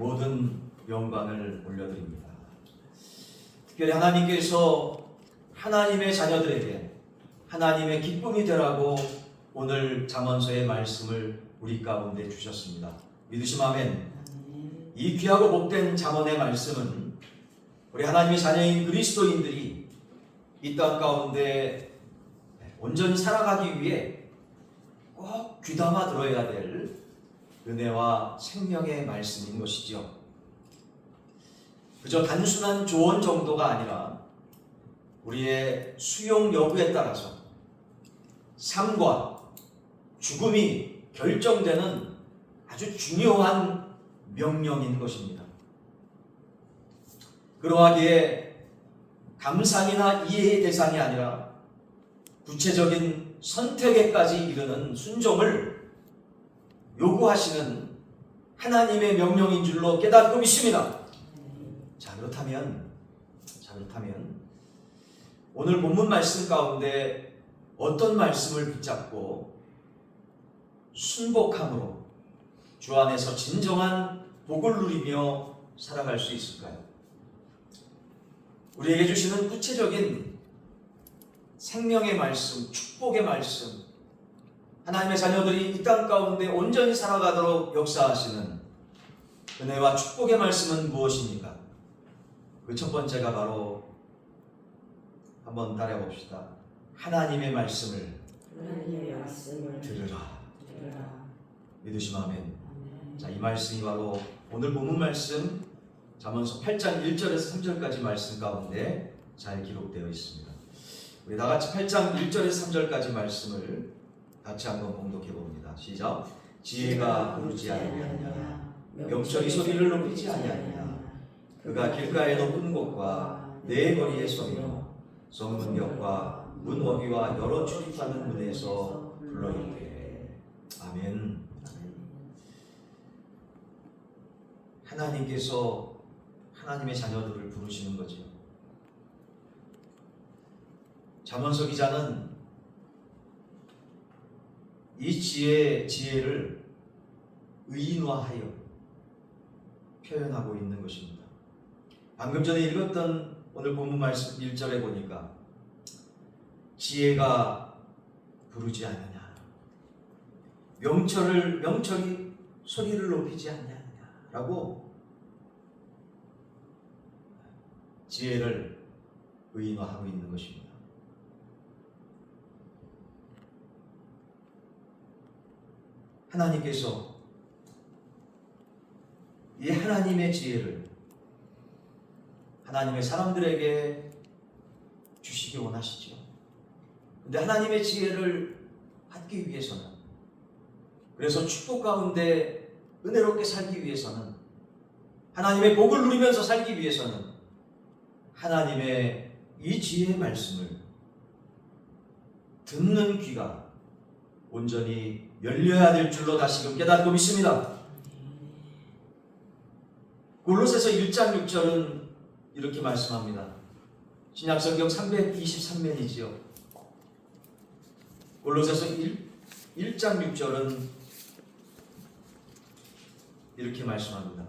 모든 영광을 올려드립니다. 특별히 하나님께서 하나님의 자녀들에게 하나님의 기쁨이 되라고 오늘 잠언서의 말씀을 우리 가운데 주셨습니다. 믿으시면 아멘. 이 귀하고 복된 잠언의 말씀은 우리 하나님의 자녀인 그리스도인들이 이 땅 가운데 온전히 살아가기 위해 꼭 귀담아 들어야 될 은혜와 생명의 말씀인 것이지요. 그저 단순한 조언 정도가 아니라 우리의 수용 여부에 따라서 삶과 죽음이 결정되는 아주 중요한 명령인 것입니다. 그러하기에 감상이나 이해의 대상이 아니라 구체적인 선택에까지 이르는 순종을 요구하시는 하나님의 명령인 줄로 깨닫고 믿습니다. 자, 그렇다면 오늘 본문 말씀 가운데 어떤 말씀을 붙잡고 순복함으로 주 안에서 진정한 복을 누리며 살아갈 수 있을까요? 우리에게 주시는 구체적인 생명의 말씀, 축복의 말씀, 하나님의 자녀들이 이 땅 가운데 온전히 살아가도록 역사하시는 은혜와 축복의 말씀은 무엇입니까? 그 첫 번째가 바로 한번 따라해 봅시다. 하나님의 말씀을 들으라. 믿으시면 아멘. 자, 이 말씀이 바로 오늘 본문 말씀 잠언서 8장 1절에서 3절까지 말씀 가운데 잘 기록되어 있습니다. 우리 다 같이 8장 1절에서 3절까지 말씀을 같이 한번 봉독해 봅니다. 시작. 지혜가 부르지 아니하느냐, 명철이 소리를 높이지 아니하느냐, 그가 길가의 높은 곳과 내 거리에 서며 성문역과 문워기와 여러 출입하는 문에서 불러 이르되. 아멘. 하나님께서 하나님의 자녀들을 부르시는 거죠. 잠언서 기자는 이 지혜를 의인화하여 표현하고 있는 것입니다. 방금 전에 읽었던 오늘 본문 말씀 1절에 보니까 지혜가 부르지 않느냐, 명철이 소리를 높이지 않느냐 라고 지혜를 의인화하고 있는 것입니다. 하나님께서 이 하나님의 지혜를 하나님의 사람들에게 주시기 원하시죠. 근데 하나님의 지혜를 받기 위해서는, 그래서 축복 가운데 은혜롭게 살기 위해서는, 하나님의 복을 누리면서 살기 위해서는 하나님의 이 지혜의 말씀을 듣는 귀가 온전히 열려야 될 줄로 다시금 깨닫고 믿습니다. 골로새서 1장 6절은 이렇게 말씀합니다. 신약성경 323면이지요. 골로새서 1장 6절은 이렇게 말씀합니다.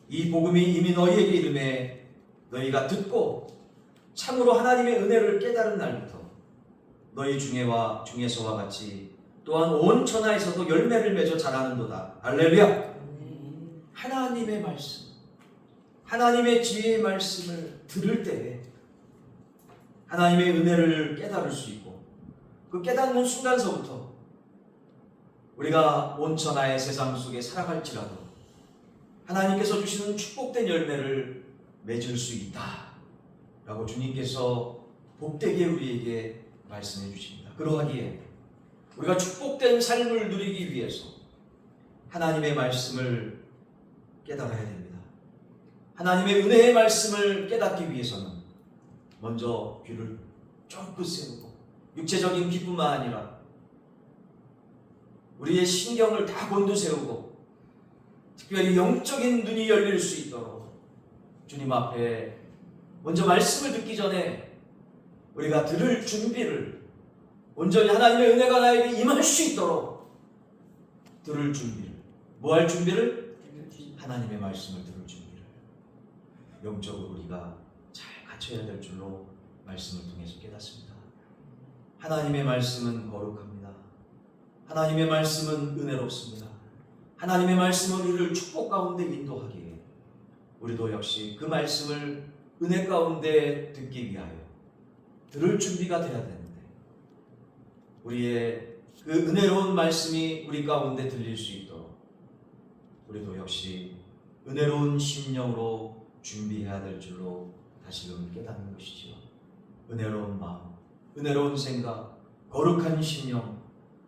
이 복음이 이미 너희에게 이름에 너희가 듣고 참으로 하나님의 은혜를 깨달은 날부터 너희 중에서와 같이 또한 온 천하에서도 열매를 맺어 자라는도다. 할렐루야. 하나님의 말씀, 하나님의 지혜의 말씀을 들을 때에 하나님의 은혜를 깨달을 수 있고, 그 깨닫는 순간서부터 우리가 온 천하의 세상 속에 살아갈지라도 하나님께서 주시는 축복된 열매를 맺을 수 있다 라고 주님께서 복되게 우리에게 말씀해 주십니다. 그러하기에 우리가 축복된 삶을 누리기 위해서 하나님의 말씀을 깨달아야 됩니다. 하나님의 은혜의 말씀을 깨닫기 위해서는 먼저 귀를 쫑긋 세우고, 육체적인 귀뿐만 아니라 우리의 신경을 다 곤두세우고 특별히 영적인 눈이 열릴 수 있도록 주님 앞에 먼저 말씀을 듣기 전에 우리가 들을 준비를, 온전히 하나님의 은혜가 나에게 임할 수 있도록 들을 준비를, 뭐 할 준비를? 하나님의 말씀을 들을 준비를 영적으로 우리가 잘 갖춰야 될 줄로 말씀을 통해서 깨닫습니다. 하나님의 말씀은 거룩합니다. 하나님의 말씀은 은혜롭습니다. 하나님의 말씀은 우리를 축복 가운데 인도하기에 우리도 역시 그 말씀을 은혜 가운데 듣기 위하여 들을 준비가 되어야 되는데 우리의 그 은혜로운 말씀이 우리 가운데 들릴 수 있도록 우리도 역시 은혜로운 심령으로 준비해야 될 줄로 다시금 깨닫는 것이지요. 은혜로운 마음, 은혜로운 생각, 거룩한 심령,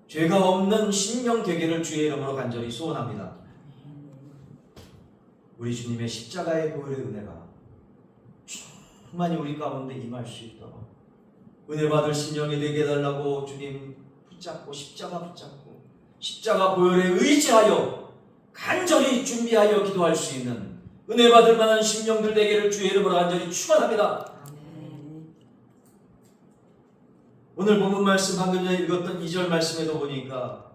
죄가 없는 심령 되기를 주의 이름으로 간절히 소원합니다. 우리 주님의 십자가의 보혈의 은혜가 충만히 우리 가운데 임할 수 있도록 은혜 받을 심령이 되게 해달라고 주님 붙잡고 십자가 보혈에 의지하여 간절히 준비하여 기도할 수 있는 은혜 받을 만한 심령들 되기를 주의 이름으로 간절히 축원합니다. 오늘 본문 말씀 방금 전에 읽었던 2절 말씀에도 보니까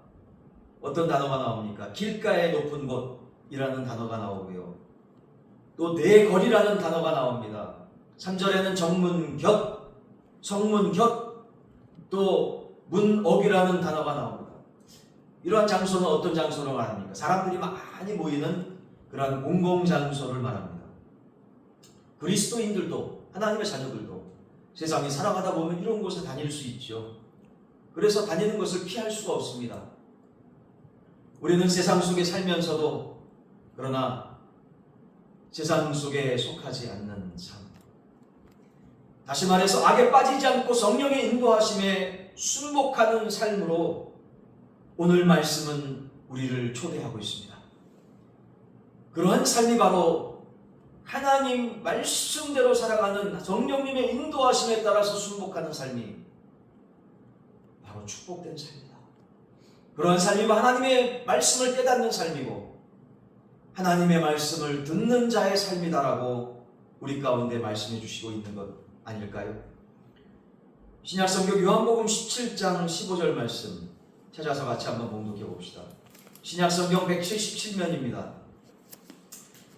어떤 단어가 나옵니까? 길가의 높은 곳이라는 단어가 나오고요. 또 내 거리라는 단어가 나옵니다. 3절에는 성문 곁, 또 문옥이라는 단어가 나옵니다. 이러한 장소는 어떤 장소를 말합니까? 사람들이 많이 모이는 그러한 공공장소를 말합니다. 그리스도인들도 하나님의 자녀들도 세상에 살아가다 보면 이런 곳에 다닐 수 있죠. 그래서 다니는 것을 피할 수가 없습니다. 우리는 세상 속에 살면서도 그러나 세상 속에 속하지 않는 삶, 다시 말해서 악에 빠지지 않고 성령의 인도하심에 순복하는 삶으로 오늘 말씀은 우리를 초대하고 있습니다. 그러한 삶이 바로 하나님 말씀대로 살아가는 성령님의 인도하심에 따라서 순복하는 삶이 바로 축복된 삶이다. 그러한 삶이 하나님의 말씀을 깨닫는 삶이고 하나님의 말씀을 듣는 자의 삶이다라고 우리 가운데 말씀해 주시고 있는 것 아닐까요? 신약성경 요한복음 17장 15절 말씀 찾아서 같이 한번 봉독해 봅시다. 신약성경 177면입니다.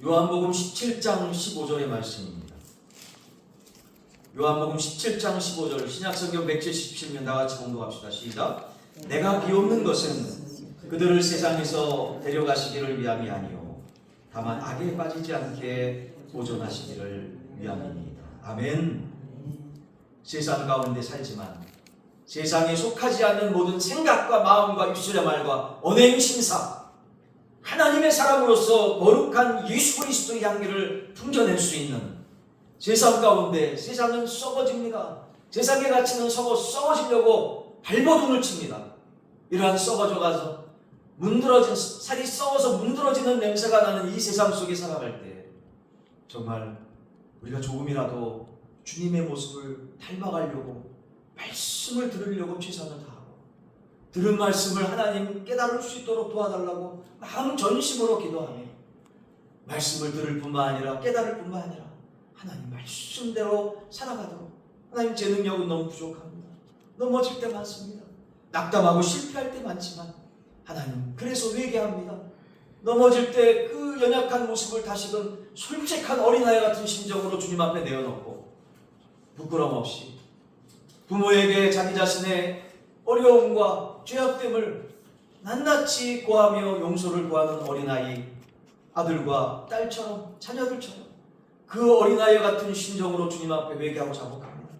요한복음 17장 15절의 말씀입니다. 요한복음 17장 15절 신약성경 177면 다같이 봉독합시다. 시작. 내가 비옵는 것은 그들을 세상에서 데려가시기를 위함이 아니요 다만 악에 빠지지 않게 보존하시기를 위함이니이다. 아멘. 세상 가운데 살지만 세상에 속하지 않는 모든 생각과 마음과 입술의 말과 언행 심사 하나님의 사람으로서 거룩한 예수 그리스도의 향기를 풍겨낼 수 있는 세상 가운데 세상은 썩어집니다. 세상의 가치는 썩어지려고 발버둥을 칩니다. 이러한 썩어져가서 문드러진 살이 썩어서 문드러지는 냄새가 나는 이 세상 속에 살아갈 때 정말 우리가 조금이라도 주님의 모습을 닮아가려고 말씀을 들으려고 최선을 다하고 들은 말씀을 하나님 깨달을 수 있도록 도와달라고 마음 전심으로 기도하며 말씀을 들을 뿐만 아니라 깨달을 뿐만 아니라 하나님 말씀대로 살아가도록 하나님 제 능력은 너무 부족합니다. 넘어질 때 많습니다. 낙담하고 실패할 때 많지만 하나님 그래서 회개합니다. 넘어질 때 그 연약한 모습을 다시금 솔직한 어린아이 같은 심정으로 주님 앞에 내어놓고 부끄럼 없이 부모에게 자기 자신의 어려움과 죄악됨을 낱낱이 고하며 용서를 구하는 어린아이 아들과 딸처럼 자녀들처럼 그 어린아이 같은 심정으로 주님 앞에 회개하고 자복합니다.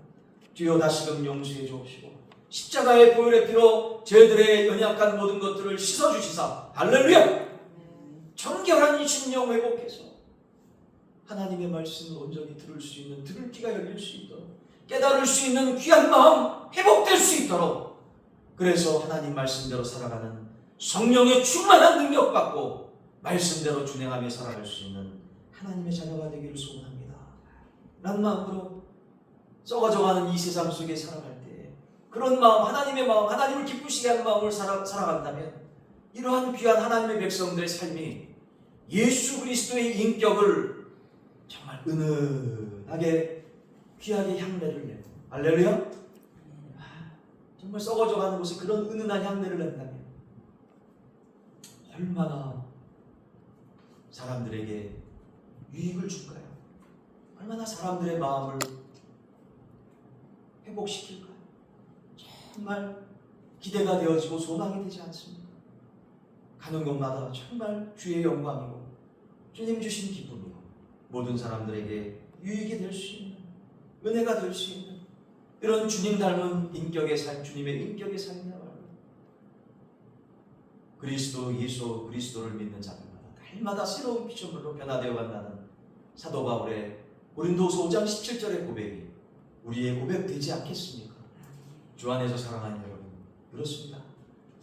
주여 다시금 용서해 주옵시고 십자가의 보혈의 피로 저희들의 연약한 모든 것들을 씻어주시사 할렐루야! 정결한 심령 회복해서 하나님의 말씀을 온전히 들을 수 있는 들을 귀가 열릴 수 있도록 깨달을 수 있는 귀한 마음 회복될 수 있도록 그래서 하나님 말씀대로 살아가는 성령의 충만한 능력 받고 말씀대로 준행하며 살아갈 수 있는 하나님의 자녀가 되기를 소원합니다. 라는 마음으로 썩어져가는 이 세상 속에 살아갈 때 그런 마음, 하나님의 마음, 하나님을 기쁘시게 하는 마음을 살아간다면 이러한 귀한 하나님의 백성들의 삶이 예수 그리스도의 인격을 정말 은은하게 귀하게 향내를 내고 할렐루야? 정말 썩어져가는 곳에 그런 은은한 향내를 낸다면 얼마나 사람들에게 유익을 줄까요? 얼마나 사람들의 마음을 회복시킬까요? 정말 기대가 되어지고 소망이 되지 않습니까? 가는 곳마다 정말 주의 영광이고 주님 주신 기쁨이고 모든 사람들에게 유익이 될 수 있는, 은혜가 될 수 있는 이런 주님 닮은 인격의 삶, 주님의 인격의 삶이야말로 그리스도, 예수 그리스도를 믿는 자들마다 날마다 새로운 피조물로 변화되어 간다는 사도 바울의 고린도서 5장 17절의 고백이 우리의 고백 되지 않겠습니까? 주 안에서 사랑하는 여러분, 그렇습니다.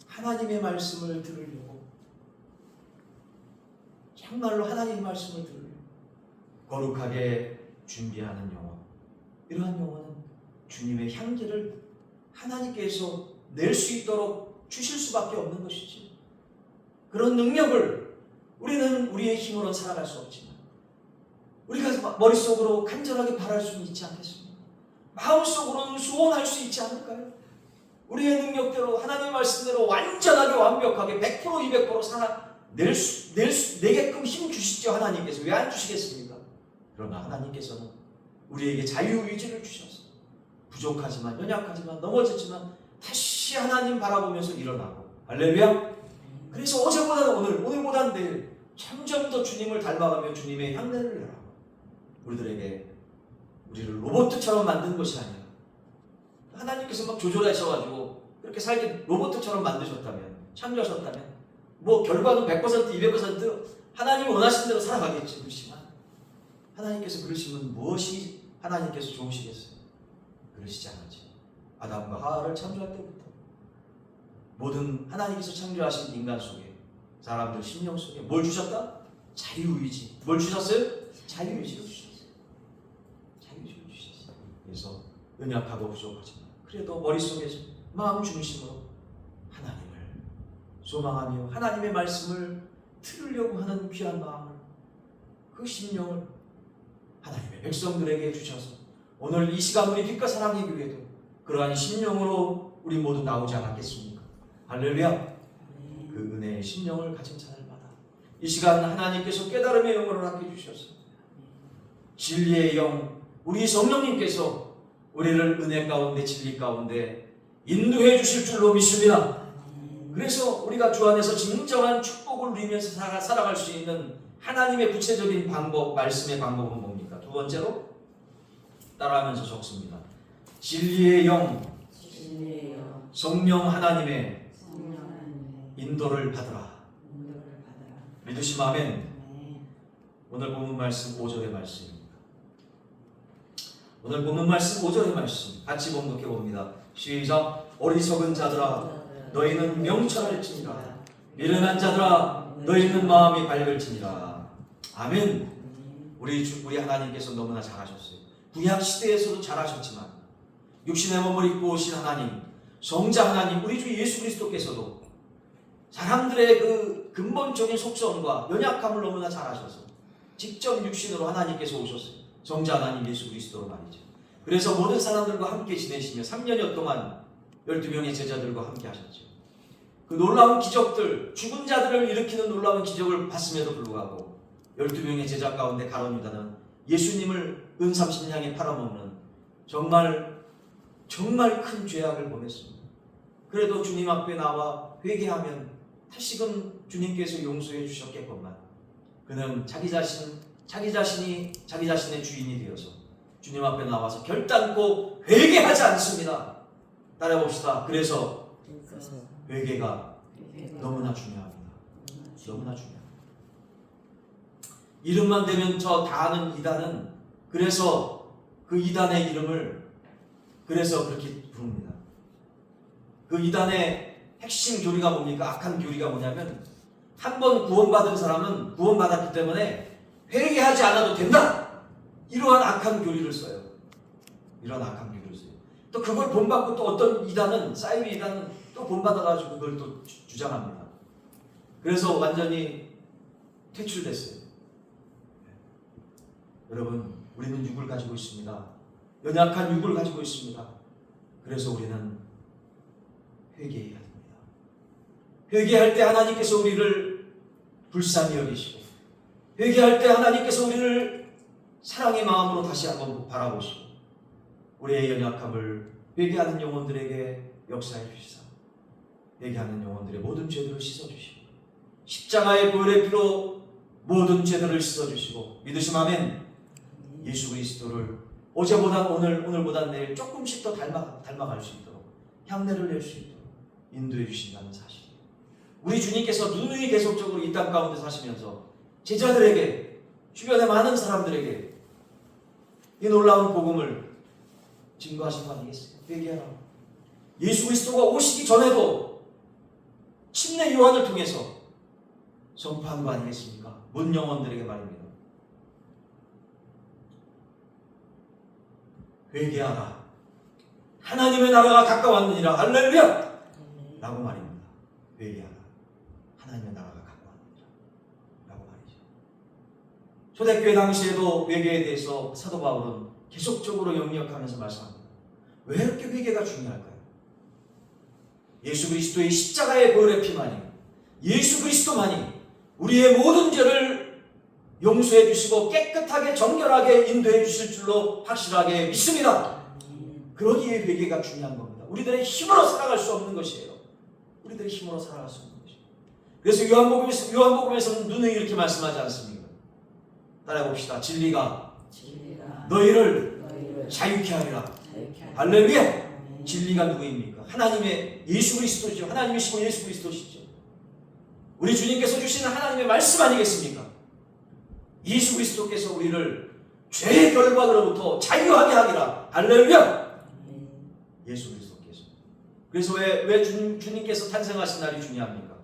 하나님의 말씀을 들으려고, 정말로 하나님의 말씀을 들으려고 거룩하게 준비하는 영혼, 이러한 영혼은 주님의 향기를 하나님께서 낼 수 있도록 주실 수밖에 없는 것이지, 그런 능력을 우리는 우리의 힘으로는 살아갈 수 없지만 우리가 머릿속으로 간절하게 바랄 수는 있지 않겠습니까? 마음속으로는 소원할 수 있지 않을까요? 우리의 능력대로 하나님의 말씀대로 완전하게 완벽하게 100% 200% 내게끔 힘 주시죠. 하나님께서 왜 안 주시겠습니까? 그러나 하나님께서는 우리에게 자유의지를 주셔서 부족하지만, 연약하지만, 넘어졌지만 다시 하나님 바라보면서 일어나고, 할렐루야. 그래서 어제보다는 오늘보다는 내일 점점 더 주님을 닮아가며 주님의 향내를 내라고, 우리를 로봇처럼 만든 것이 아니라 하나님께서 막 조절하셔가지고 그렇게 살게 로봇처럼 만드셨다면, 창조하셨다면 뭐 결과는 100% 200% 하나님이 원하신 대로 살아가겠지. 그렇지만 하나님께서 그러시면 무엇이 하나님께서 좋으시겠어요? 그러시지 않았지. 아담과 하와를 창조할 때부터 모든 하나님께서 창조하신 인간 속에, 사람들 심령 속에 뭘 주셨다? 자유의지. 뭘 주셨어요? 자유의지를 주셨어요. 자유의지를 주셨어요. 그래서 연약하고 부족하지만 그래도 머릿속에서 마음 중심으로 하나님을 소망하며 하나님의 말씀을 들으려고 하는 귀한 마음을, 그 심령을 하나님의 백성들에게 주셔서 오늘 이 시간 우리 빛과 사랑의 교회도 그러한 심령으로 우리 모두 나오지 않았겠습니까? 할렐루야. 그 은혜의 심령을 가진 자들마다 이 시간 하나님께서 깨달음의 영혼을 갖게 주셔서 진리의 영, 우리 성령님께서 우리를 은혜 가운데 진리 가운데 인도해 주실 줄로 믿습니다. 그래서 우리가 주 안에서 진정한 축복을 누리면서 살아갈 수 있는 하나님의 구체적인 방법, 말씀의 방법은 뭡니까? 두 번째로 따라하면서 적습니다. 진리의 영, 성령 하나님의 인도를 받으라. 믿으시면 아멘. 오늘 본문 말씀 5절의 말씀입니다. 오늘 본문 말씀 5절의 말씀 같이 봉독해 봅니다. 시작. 어리석은 자들아 너희는 명철할지니라, 미련한 자들아 너희는 마음이 밝을지니라. 아멘. 우리 하나님께서 너무나 잘하셨어요. 구약 시대에서도 잘하셨지만 육신의 몸을 입고 오신 하나님, 성자 하나님, 우리 주 예수 그리스도께서도 사람들의 그 근본적인 속성과 연약함을 너무나 잘하셔서 직접 육신으로 하나님께서 오셨어요. 성자 하나님 예수 그리스도로 말이죠. 그래서 모든 사람들과 함께 지내시며 3년여 동안 12명의 제자들과 함께 하셨죠. 그 놀라운 기적들, 죽은 자들을 일으키는 놀라운 기적을 봤음에도 불구하고 12명의 제자 가운데 가룟 유다는 예수님을 은삼십냥에 팔아먹는 정말 큰 죄악을 범했습니다. 그래도 주님 앞에 나와 회개하면 다시금 주님께서 용서해 주셨겠건만 그는 자기 자신이 자기 자신의 주인이 되어서 주님 앞에 나와서 결단코 회개하지 않습니다. 따라봅시다. 그래서 회개가 너무나 중요합니다. 너무나 중요합니다. 이름만 되면 저 다 아는 이단은 그래서 그 이단의 이름을 그래서 그렇게 부릅니다. 그 이단의 핵심 교리가 뭡니까? 악한 교리가 뭐냐면 한 번 구원받은 사람은 구원받았기 때문에 회개하지 않아도 된다. 이러한 악한 교리를 써요. 이런 악한 교리를 써요. 또 그걸 본받고 또 어떤 이단은, 사이비 이단은 또 본받아가지고 그걸 또 주장합니다. 그래서 완전히 퇴출됐어요. 여러분, 우리는 육을 가지고 있습니다. 연약한 육을 가지고 있습니다. 그래서 우리는 회개해야 됩니다. 회개할 때 하나님께서 우리를 불쌍히 여기시고 회개할 때 하나님께서 우리를 사랑의 마음으로 다시 한번 바라보시고 우리의 연약함을 회개하는 영혼들에게 역사해 주시사 회개하는 영혼들의 모든 죄들을 씻어주시고 십자가의 보혈의 피로 모든 죄들을 씻어주시고 믿으심 아멘. 예수 그리스도를 어제보다 오늘보다 내일 조금씩 더 닮아갈 수 있도록 향내를 낼 수 있도록 인도해 주신다는 사실. 우리 주님께서 누누이 계속적으로 이 땅 가운데 사시면서 제자들에게 주변의 많은 사람들에게 이 놀라운 복음을 증거하신 거 아니겠어요? 회개하라. 예수 그리스도가 오시기 전에도 침례 요한을 통해서 선포한 거 아니겠습니까? 문 영혼들에게 말입니다. 회개하라. 하나님의 나라가 가까웠느니라. 할렐루야! 라고 말입니다. 회개하라. 하나님의 나라가 가까웠느니라. 라고 말이죠. 초대교회 당시에도 회개에 대해서 사도 바울은 계속적으로 영역하면서 말씀합니다. 왜 이렇게 회개가 중요할까요? 예수 그리스도의 십자가의 보혈의 피만이, 예수 그리스도만이 우리의 모든 죄를 용서해 주시고 깨끗하게 정결하게 인도해 주실 줄로 확실하게 믿습니다. 그러기에 회개가 중요한 겁니다. 우리들의 힘으로 살아갈 수 없는 것이에요. 우리들의 힘으로 살아갈 수 없는 것이에요. 그래서 요한복음에서는 누누이 이렇게 말씀하지 않습니까? 따라해 봅시다. 진리가 너희를 자유케 하리라. 할렐루야! 진리가 누구입니까? 하나님의 예수 그리스도죠. 하나님이시고 예수 그리스도시죠. 우리 주님께서 주시는 하나님의 말씀 아니겠습니까? 예수 그리스도께서 우리를 죄의 결박으로부터 자유하게 하리라. 할렐루야! 예수 그리스도께서. 그래서 왜 주님께서 탄생하신 날이 중요합니까?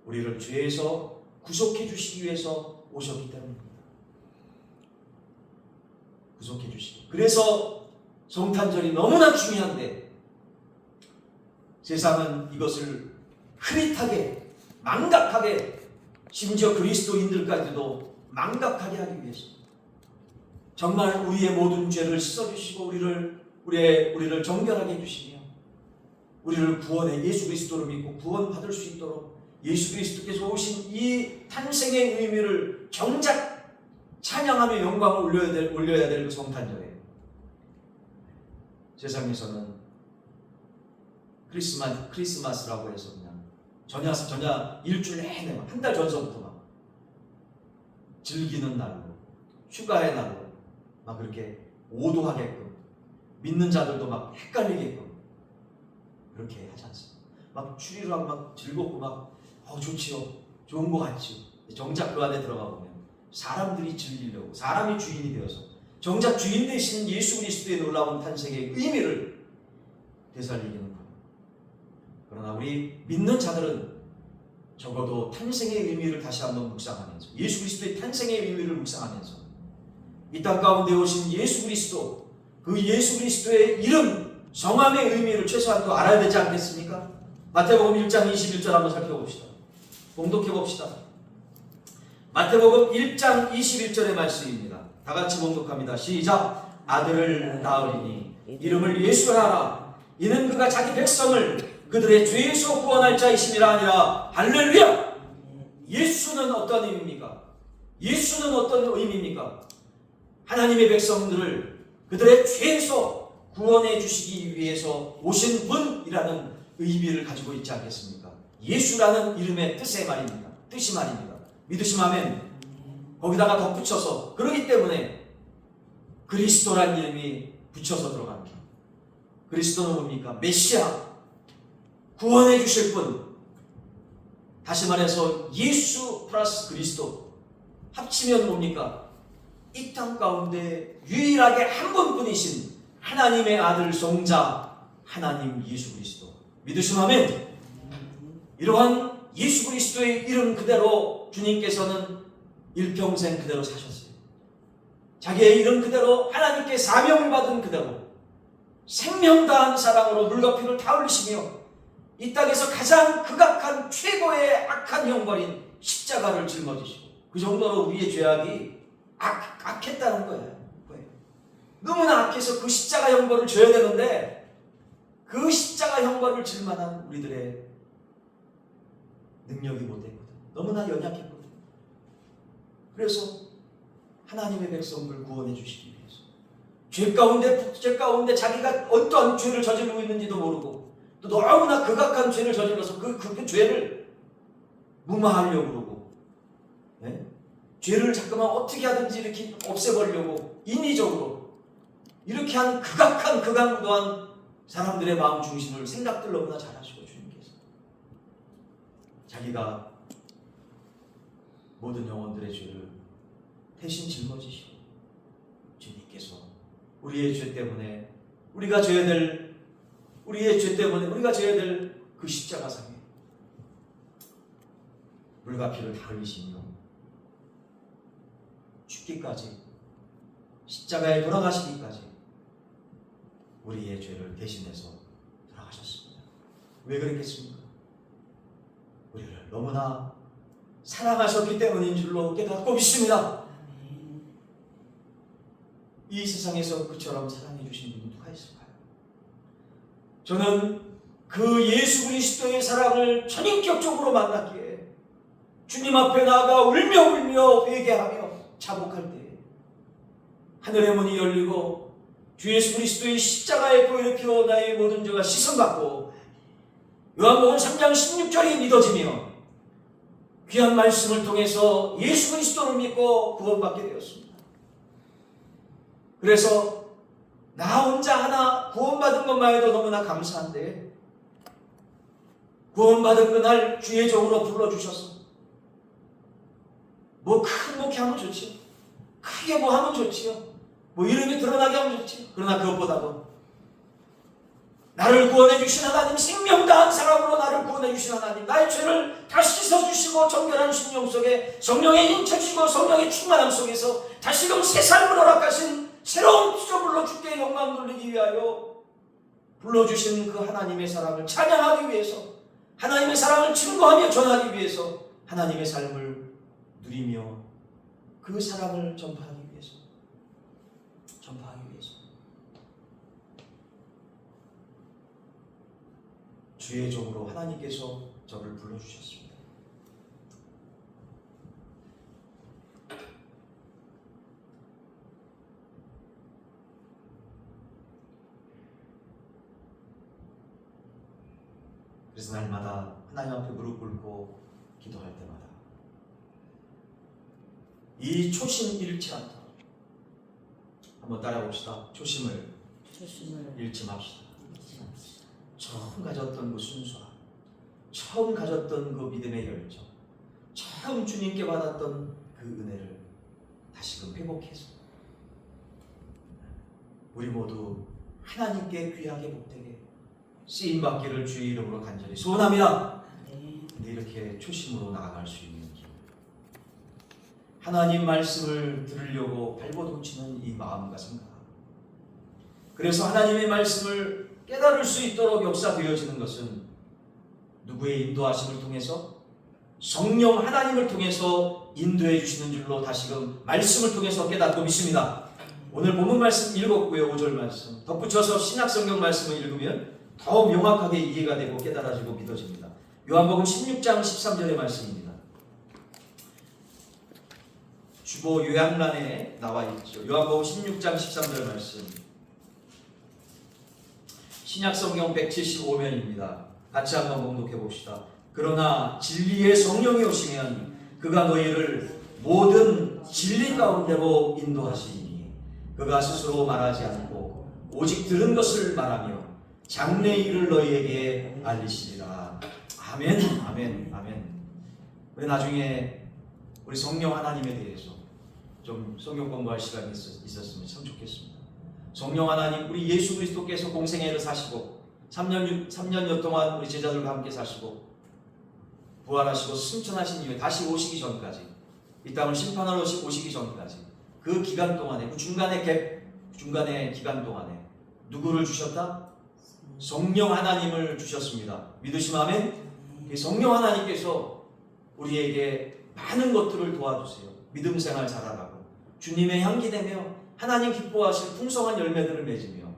우리를 죄에서 구속해 주시기 위해서 오셨기 때문입니다. 구속해 주시기. 그래서 성탄절이 너무나 중요한데 세상은 이것을 흐릿하게 망각하게 심지어 그리스도인들까지도 망각하게 하기 위해서 정말 우리의 모든 죄를 씻어주시고 우리를 정결하게 해주시며 우리를 구원해 예수 그리스도를 믿고 구원받을 수 있도록 예수 그리스도께서 오신 이 탄생의 의미를 정작 찬양하며 영광을 올려야 될 그 성탄절에 세상에서는 크리스마스라고 해서 그냥 전야 일주일 내내 한 달 전서부터 막 즐기는 날로 휴가의 날로 막 그렇게 오도하게끔 믿는 자들도 막 헷갈리게끔 그렇게 하지 않습니다. 막 추리를 하고 막 즐겁고 막 좋지요. 좋은 거 같지요. 정작 그 안에 들어가 보면 사람들이 즐기려고 사람이 주인이 되어서 정작 주인 되신 예수 그리스도의 놀라운 탄생의 의미를 되살리기는 합니다. 그러나 우리 믿는 자들은 적어도 탄생의 의미를 다시 한번 묵상하면서 예수 그리스도의 탄생의 의미를 묵상하면서 이 땅 가운데 오신 예수 그리스도 그 예수 그리스도의 이름 성함의 의미를 최소한 또 알아야 되지 않겠습니까? 마태복음 1장 21절 한번 살펴봅시다. 봉독해 봅시다. 마태복음 1장 21절의 말씀입니다. 다 같이 봉독합니다. 시작. 아들을 낳으리니 이름을 예수라 하라. 이는 그가 자기 백성을 그들의 죄에서 구원할 자이심이라 하니라. 할렐루야! 예수는 어떤 의미입니까? 예수는 어떤 의미입니까? 하나님의 백성들을 그들의 죄에서 구원해 주시기 위해서 오신 분이라는 의미를 가지고 있지 않겠습니까? 예수라는 이름의 뜻이 말입니다. 믿으시면 아멘. 거기다가 덧붙여서 그러기 때문에 그리스도라는 이름이 붙여서 들어갑니다. 그리스도는 뭡니까? 메시아, 구원해 주실 분. 다시 말해서 예수 플러스 그리스도 합치면 뭡니까? 이 땅 가운데 유일하게 한 분뿐이신 하나님의 아들 성자 하나님 예수 그리스도. 믿으시면 아멘. 이러한 예수 그리스도의 이름 그대로 주님께서는 일평생 그대로 사셨어요. 자기의 이름 그대로 하나님께 사명을 받은 그대로 생명 다한 사랑으로 물과 피를 다 흘리시며 이 땅에서 가장 극악한 최고의 악한 형벌인 십자가를 짊어지시고 그 정도로 우리의 죄악이 악했다는 거예요. 너무나 악해서 그 십자가 형벌을 줘야 되는데 그 십자가 형벌을 질 만한 우리들의 능력이 못 됐거든. 너무나 연약했거든. 그래서 하나님의 백성을 구원해 주시기 위해서 죄 가운데 자기가 어떠한 죄를 저지르고 있는지도 모르고 또 너무나 극악한 죄를 저질러서 그 죄를 무마하려고 그러고, 네? 죄를 자꾸만 어떻게 하든지 이렇게 없애버리려고 인위적으로 이렇게 한 극악한 극악무도한 사람들의 마음 중심을 생각들 너무나 잘하시고, 주님께서 자기가 모든 영혼들의 죄를 대신 짊어지시고, 주님께서 우리의 죄 때문에 우리가 져야 될 그 십자가상에 물과 피를 다 흘리시며 죽기까지, 십자가에 돌아가시기까지 우리의 죄를 대신해서 돌아가셨습니다. 왜 그랬겠습니까? 우리를 너무나 사랑하셨기 때문인 줄로 깨닫고 믿습니다. 이 세상에서 그처럼 사랑해 주신 분이 누가 있을까요? 저는 그 예수 그리스도의 사랑을 전인격적으로 만났기에 주님 앞에 나아가 울며 회개하며 자복할 때 하늘의 문이 열리고 주 예수 그리스도의 십자가의 보혈의 피로 나의 모든 죄가 씻음받고 요한복음 3장 16절이 믿어지며 귀한 말씀을 통해서 예수 그리스도를 믿고 구원받게 되었습니다. 그래서 나 혼자 하나 구원받은 것만 해도 너무나 감사한데, 구원받은 그날 주의 종으로 불러주셔서 뭐 큰 목회하면 좋지요, 크게 뭐 하면 좋지요, 뭐 이름이 드러나게 하면 좋지요. 그러나 그것보다도 나를 구원해 주신 하나님, 생명 다한 사람으로 나를 구원해 주신 하나님, 나의 죄를 다시 씻어주시고 정결한 심령 속에 성령의 힘 주시고 성령의 충만함 속에서 다시금 새 삶을 허락하신 새로운 피조물로 주께 영광 돌리기 위하여 불러주신 그 하나님의 사랑을 찬양하기 위해서, 하나님의 사랑을 증거하며 전하기 위해서, 하나님의 삶을 누리며 그 사랑을 전파하기 위해서 주의 종으로 하나님께서 저를 불러주셨습니다. 그래서 날마다 하나님 앞에 무릎 꿇고 기도할 때마다 이 초심 잃지 않도록 한번 따라 봅시다. 초심을 잃지 맙시다. 처음 가졌던 그 순수함, 처음 가졌던 그 믿음의 열정, 처음 주님께 받았던 그 은혜를 다시금 회복해서 우리 모두 하나님께 귀하게 복되게 쓰임받기를 주의 이름으로 간절히 소원합니다. 근데 이렇게 초심으로 나아갈 수 있는 길, 하나님 말씀을 들으려고 발버둥치는 이 마음과 생각, 그래서 하나님의 말씀을 깨달을 수 있도록 역사되어지는 것은 누구의 인도하심을 통해서, 성령 하나님을 통해서 인도해 주시는 줄로 다시금 말씀을 통해서 깨닫고 믿습니다. 오늘 본문 말씀 읽었고요. 5절 말씀 덧붙여서 신약성경 말씀을 읽으면 더 명확하게 이해가 되고 깨달아지고 믿어집니다. 요한복음 16장 13절의 말씀입니다. 주보 요약란에 나와 있죠. 요한복음 16장 13절 말씀, 신약성경 175면입니다. 같이 한번 봉독해 봅시다. 그러나 진리의 성령이 오시면 그가 너희를 모든 진리 가운데로 인도하시니 그가 스스로 말하지 않고 오직 들은 것을 말하며 장래 일을 너희에게 알리시리라. 아멘, 아멘, 아멘. 우리 나중에 우리 성령 하나님에 대해서 좀 성경 공부할 시간이 있었으면 참 좋겠습니다. 성령 하나님, 우리 예수 그리스도께서 공생애를 사시고 3년여 동안 우리 제자들과 함께 사시고 부활하시고 승천하신 이후에 다시 오시기 전까지, 이 땅을 심판하러 오시기 전까지 그 기간 동안에, 그 중간의 기간 동안에 누구를 주셨다? 성령 하나님을 주셨습니다. 믿으시면 아멘? 성령 하나님께서 우리에게 많은 것들을 도와주세요. 믿음 생활 잘하라고, 주님의 향기 되며 하나님 기뻐하실 풍성한 열매들을 맺으며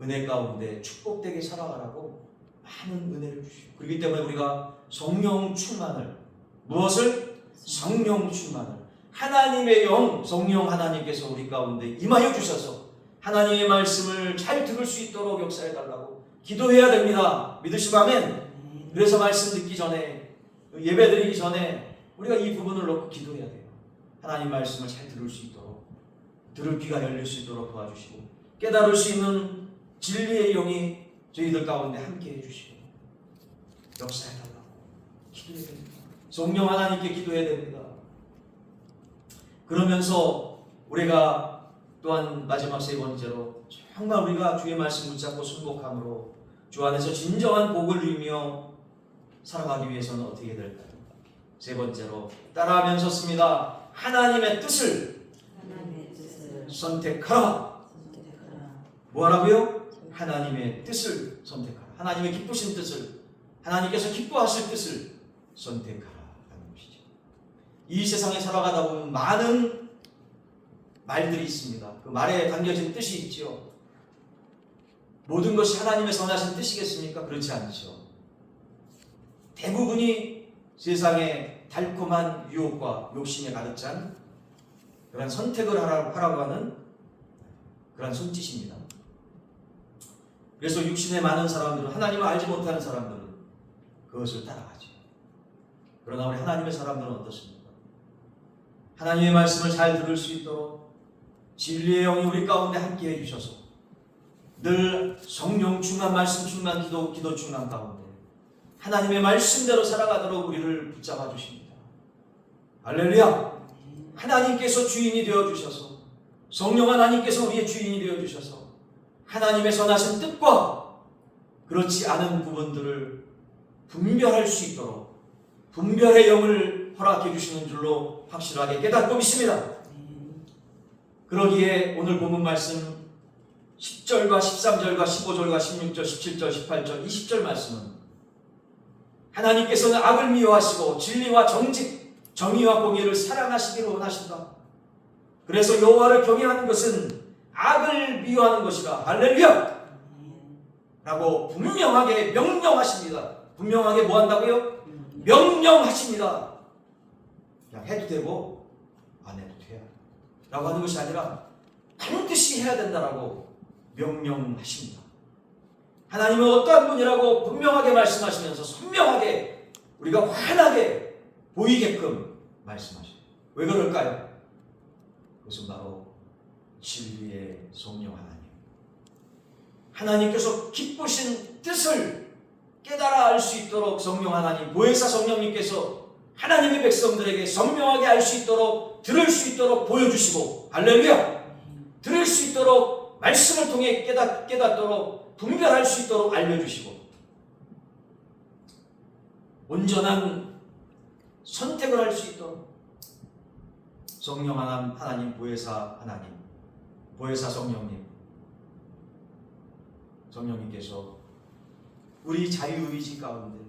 은혜 가운데 축복되게 살아가라고 많은 은혜를 주시고, 그렇기 때문에 우리가 성령 충만을, 무엇을? 성령 충만을, 하나님의 영, 성령 하나님께서 우리 가운데 임하여 주셔서 하나님의 말씀을 잘 들을 수 있도록 역사해 달라고 기도해야 됩니다. 믿으시면 아멘. 그래서 말씀 듣기 전에, 예배 드리기 전에 우리가 이 부분을 놓고 기도해야 돼요. 하나님 말씀을 잘 들을 수 있도록, 들을 귀가 열릴 수 있도록 도와주시고, 깨달을 수 있는 진리의 영이 저희들 가운데 함께 해주시고 역사해 달라고 기도해야 됩니다. 성령 하나님께 기도해야 됩니다. 그러면서 우리가 또한 마지막 세 번째로 정말 우리가 주의 말씀 붙잡고 순복함으로 주 안에서 진정한 복을 누리며 살아가기 위해서는 어떻게 될까요? 세 번째로 따라하면서 씁니다. 하나님의 뜻을 선택하라. 뭐하라고요? 하나님의 뜻을 선택하라. 하나님의 기쁘신 뜻을, 하나님께서 기뻐하실 뜻을 선택하라 하는 것이죠. 이 세상에 살아가다 보면 많은 말들이 있습니다. 그 말에 담겨진 뜻이 있죠. 모든 것이 하나님의 선하신 뜻이겠습니까? 그렇지 않죠. 대부분이 세상의 달콤한 유혹과 욕심에 가득 찬 그런 선택을 하라고 하는 그런 손짓입니다. 그래서 육신의 많은 사람들은, 하나님을 알지 못하는 사람들은 그것을 따라가죠. 그러나 우리 하나님의 사람들은 어떻습니까? 하나님의 말씀을 잘 들을 수 있도록 진리의 영이 우리 가운데 함께 해주셔서 늘 성령 충만, 말씀 충만, 기도 충만 가운데 하나님의 말씀대로 살아가도록 우리를 붙잡아 주십니다. 할렐루야! 하나님께서 주인이 되어주셔서, 성령 하나님께서 우리의 주인이 되어주셔서 하나님의 선하신 뜻과 그렇지 않은 부분들을 분별할 수 있도록 분별의 영을 허락해 주시는 줄로 확실하게 깨닫고 믿습니다. 그러기에 오늘 본문 말씀 10절과 13절과 15절과 16절, 17절, 18절, 20절 말씀은 하나님께서는 악을 미워하시고 진리와 정직, 정의와 공의를 사랑하시기를 원하신다. 그래서 여호와를 경외하는 것은 악을 미워하는 것이다. 할렐루야! 라고 분명하게 명령하십니다. 분명하게 뭐 한다고요? 명령하십니다. 그냥 해도 되고 안 해도 돼 라고 하는 것이 아니라 반드시 해야 된다라고 명령하십니다. 하나님은 어떠한 분이라고 분명하게 말씀하시면서 선명하게 우리가 환하게 보이게끔 말씀하십니다. 왜 그럴까요? 그것은 바로 진리의 성령 하나님, 하나님께서 기쁘신 뜻을 깨달아 알 수 있도록 성령 하나님, 보혜사 성령님께서 하나님의 백성들에게 선명하게 알 수 있도록, 들을 수 있도록 보여주시고, 할렐루야! 들을 수 있도록 말씀을 통해 깨닫도록 분별할 수 있도록 알려주시고, 온전한 선택을 할 수 있도록 성령 하나님, 보혜사 하나님, 보혜사 성령님께서 우리 자유의지 가운데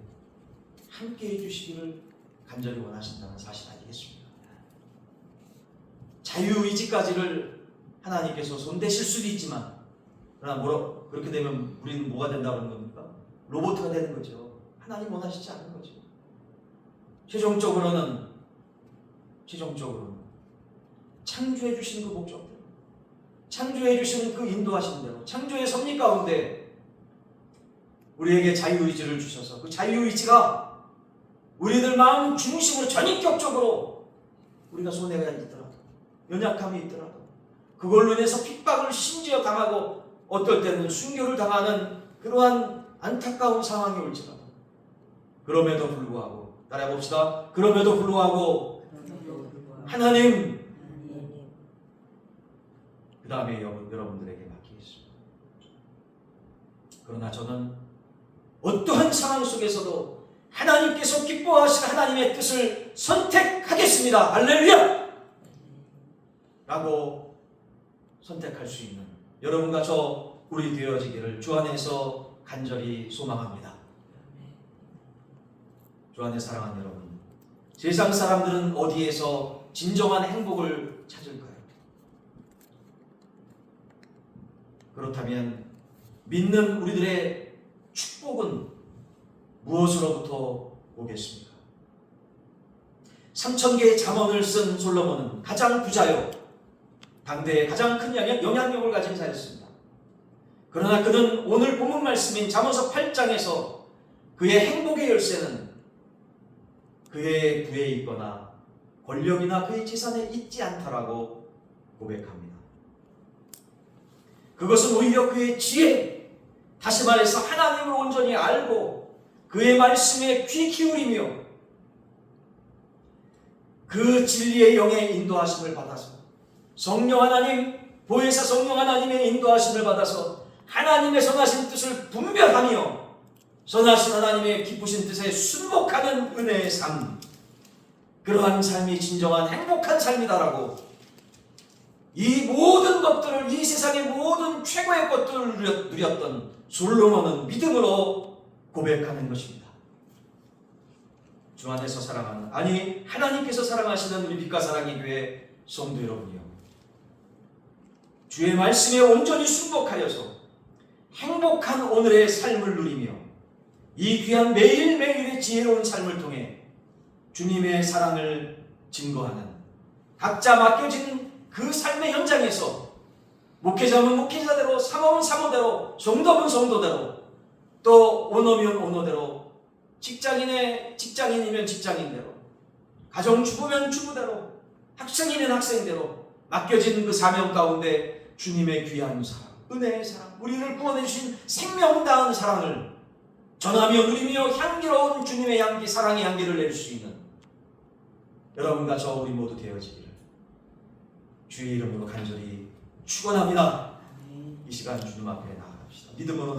함께 해주시기를 간절히 원하신다는 사실 아니겠습니까? 자유의지까지를 하나님께서 손대실 수도 있지만, 그러나 그렇게 되면 우리는 뭐가 된다는 겁니까? 로봇가 되는 거죠. 하나님 원하시지 않는 거죠. 최종적으로는 창조해 주신 그 목적대로, 창조해 주시는 그 인도하신 대로, 창조의 섭리 가운데 우리에게 자유의지를 주셔서 그 자유의지가 우리들 마음 중심으로 전인격적으로 우리가 손해가 있더라도, 연약함이 있더라도, 그걸로 인해서 핍박을 심지어 당하고 어떨 때는 순교를 당하는 그러한 안타까운 상황이 올지라도, 그럼에도 불구하고, 따라해 봅시다. 그럼에도 불구하고 하나님, 그 다음에 여러분들에게 맡기겠습니다. 그러나 저는 어떠한 상황 속에서도 하나님께서 기뻐하시는 하나님의 뜻을 선택하겠습니다. 할렐루야! 라고 선택할 수 있는 여러분과 저 우리 되어지기를 주 안에서 간절히 소망합니다. 주 안에 사랑하는 여러분, 세상 사람들은 어디에서 진정한 행복을 찾을까요? 그렇다면 믿는 우리들의 축복은 무엇으로부터 오겠습니까? 3,000개의 잠언을 쓴 솔로몬은 가장 부자요, 당대에 가장 큰 영향력을 가진 자였습니다. 그러나 그는 오늘 본문 말씀인 잠언서 8장에서 그의 행복의 열쇠는 그의 부에 있거나 권력이나 그의 재산에 있지 않다라고 고백합니다. 그것은 오히려 그의 지혜, 다시 말해서 하나님을 온전히 알고 그의 말씀에 귀 기울이며 그 진리의 영의 인도하심을 받아서 성령 하나님, 보혜사 성령 하나님의 인도하심을 받아서 하나님의 선하신 뜻을 분별하며 선하신 하나님의 기쁘신 뜻에 순복하는 은혜의 삶, 그러한 삶이 진정한 행복한 삶이다라고 이 모든 것들을, 이 세상의 모든 최고의 것들을 누렸던 솔로몬은 믿음으로 고백하는 것입니다. 주 안에서 사랑하는, 아니 하나님께서 사랑하시는 우리 빛과 사랑의 교회 성도 여러분이요, 주의 말씀에 온전히 순복하여서 행복한 오늘의 삶을 누리며 이 귀한 매일매일의 지혜로운 삶을 통해 주님의 사랑을 증거하는, 각자 맡겨진 그 삶의 현장에서 목회자면 목회자대로, 사모면 사모대로, 성도면 성도대로, 또 오너면 오너대로, 직장인이면 직장인대로, 가정주부면 주부대로, 학생이면 학생대로 맡겨진 그 사명 가운데 주님의 귀한 사랑, 은혜의 사랑, 우리를 구원해주신 생명다운 사랑을 전하며 누리며 향기로운 주님의 향기, 사랑의 향기를 낼 수 있는 여러분과 저 우리 모두 되어지기를 주의 이름으로 간절히 축원합니다. 이 시간 주님 앞에 나아갑시다. 믿음으로